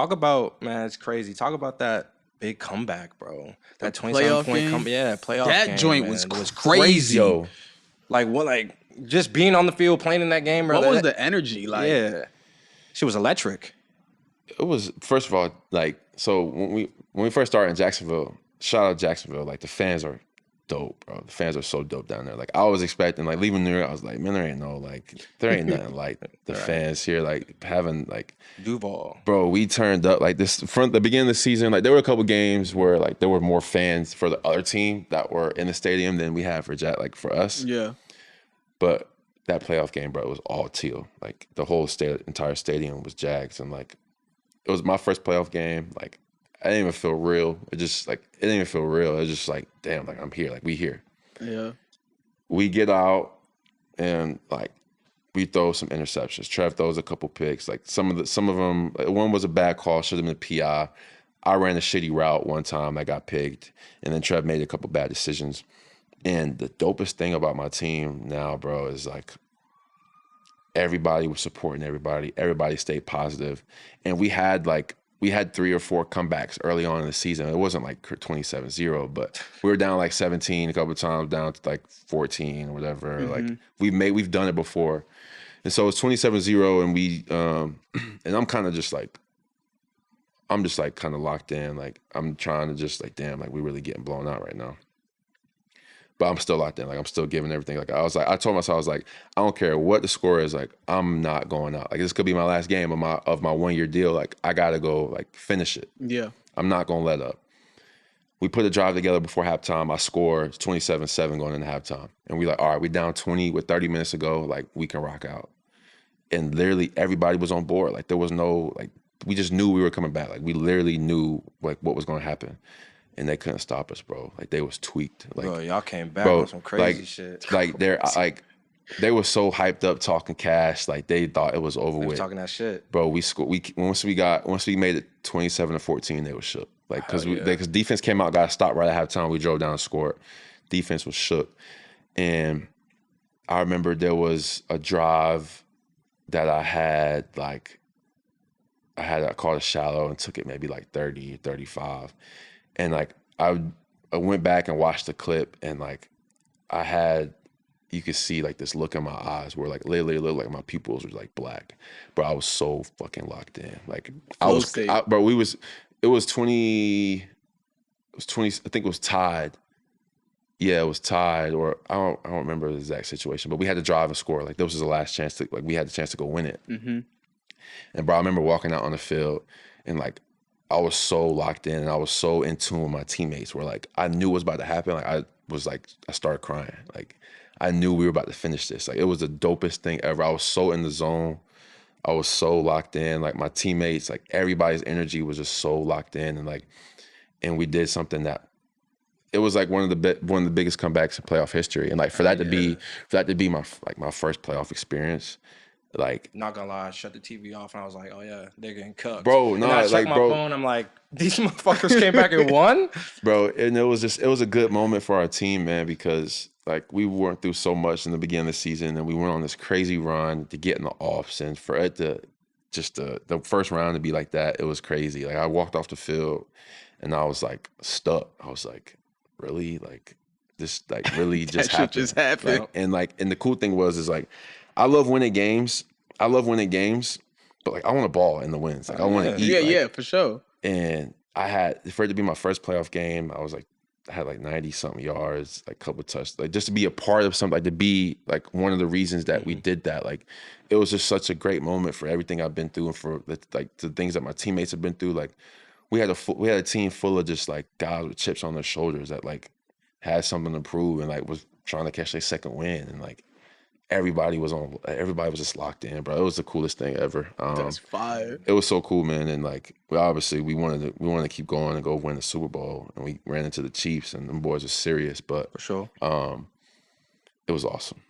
Talk about, man, it's crazy. Talk about that big comeback, bro. That The 27 playoff point game? playoff That game, joint man, was was crazy. crazy. Like what? Like just being on the field playing in that game, bro. What was the energy like? Yeah, she was electric. It was, first of all, like, so when we first started in Jacksonville, shout out Jacksonville, like the fans are dope, bro. The fans are so dope down there. Like I was expecting, like leaving New York, I was like, man, there ain't nothing like the fans here, like having like Duval. bro, we turned up like this from the beginning of the season. Like there were a couple games where like there were more fans for the other team that were in the stadium than we had for us. Yeah. But that playoff game, bro, it was all teal. Like the whole entire stadium was Jags, and like it was my first playoff game. Like I didn't even feel real. It didn't even feel real. It was just like, damn, like I'm here. Like we here. Yeah. We get out and like we throw some interceptions. Trev throws a couple picks. Like some of them, like, one was a bad call, should have been a PI. I ran a shitty route one time, I got picked, and then Trev made a couple bad decisions. And the dopest thing about my team now, bro, is like everybody was supporting everybody. Everybody stayed positive, and we had 3 or 4 comebacks early on in the season. It wasn't like 27-0, but we were down like 17 a couple of times, down to like 14 or whatever. Like we've done it before. And so it's 27-0, and we and I'm kind of just like kind of locked in. Like I'm trying to just like, damn, like we really getting blown out right now. But I'm still locked in. Like I'm still giving everything. Like I told myself, I was like, I don't care what the score is. Like I'm not going out. Like this could be my last game of my 1 year deal. Like I gotta go like finish it. Yeah. I'm not gonna let up. We put a drive together before halftime. I scored 27-7 going into halftime, and we like, all right, we down 20 with 30 minutes to go. Like we can rock out. And literally everybody was on board. Like there was no like, we just knew we were coming back. Like we literally knew like what was going to happen. And they couldn't stop us, bro. Like they was tweaked. Like, Bro, y'all came back on some crazy shit. Like they were so hyped up talking cash. Like they thought it was over with. Talking that shit, bro. We scored. Once we made it 27-14, they were shook. Like because defense came out, got stopped right at halftime. We drove down and scored. Defense was shook, and I remember there was a drive that I caught a shallow and took it maybe like 30, 35. And like I went back and watched the clip, and like you could see like this look in my eyes where like literally looked like my pupils were like black. But I was so fucking locked in. Like it was 20, I think it was tied. Yeah, it was tied, or I don't remember the exact situation, but we had to drive and score. Like this was the last chance we had the chance to go win it. Mm-hmm. And bro, I remember walking out on the field and like I was so locked in and I was so in tune with my teammates where like I knew what was about to happen. Like I started crying. Like I knew we were about to finish this. Like it was the dopest thing ever. I was so in the zone. I was so locked in. Like my teammates, like everybody's energy was just so locked in, and we did something that it was like one of the biggest comebacks in playoff history. And like for that to be my first playoff experience. Like, not gonna lie, I shut the TV off and I was like, oh yeah, they're getting cooked. Bro, no, and I checked my phone, I'm like, these motherfuckers came back and won? Bro, and it was a good moment for our team, man, because like we went through so much in the beginning of the season and we went on this crazy run to get in the offs, and for it to just the first round to be like that, it was crazy. Like I walked off the field and I was like stuck. I was like, really? Like this like really just happened. Just happened. Like, and the cool thing is like I love winning games, but like I want a ball in the wins. Like I want to eat. Yeah, for sure. And for it to be my first playoff game, I had like 90-something yards, like a couple touchdowns, like just to be a part of something, like to be like one of the reasons that we did that. Like it was just such a great moment for everything I've been through and for like the things that my teammates have been through. Like we had a team full of just like guys with chips on their shoulders that like had something to prove and like was trying to catch their second win, and like everybody was just locked in, bro. It was the coolest thing ever. That's fire. It was so cool, man. And like, we wanted to keep going and go win the Super Bowl, and we ran into the Chiefs, and them boys were serious. But for sure, it was awesome.